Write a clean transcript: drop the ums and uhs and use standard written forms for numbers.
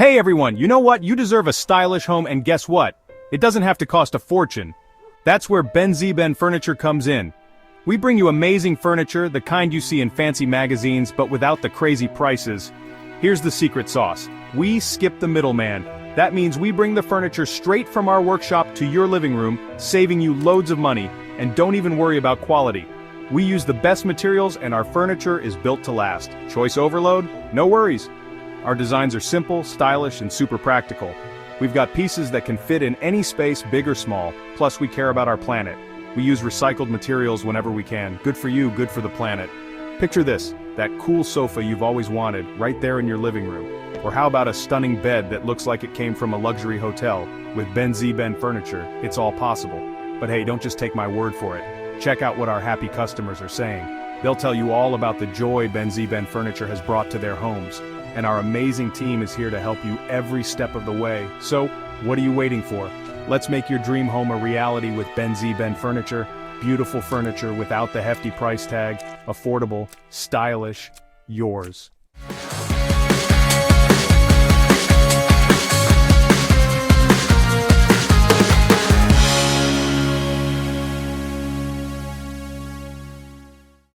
Hey everyone, you know what? You deserve a stylish home, and guess what? It doesn't have to cost a fortune. That's where Ben Furniture comes in. We bring you amazing furniture, the kind you see in fancy magazines, but without the crazy prices. Here's the secret sauce. We skip the middleman. That means we bring the furniture straight from our workshop to your living room, saving you loads of money, and don't even worry about quality. We use the best materials and our furniture is built to last. Choice overload? No worries. Our designs are simple, stylish, and super practical. We've got pieces that can fit in any space, big or small, plus we care about our planet. We use recycled materials whenever we can. Good for you, good for the planet. Picture this, that cool sofa you've always wanted, right there in your living room. Or how about a stunning bed that looks like it came from a luxury hotel? With Ben Furniture, it's all possible. But hey, don't just take my word for it. Check out what our happy customers are saying. They'll tell you all about the joy Ben Furniture has brought to their homes. And our amazing team is here to help you every step of the way. So, what are you waiting for? Let's make your dream home a reality with Ben Furniture. Beautiful furniture without the hefty price tag, affordable, stylish, yours.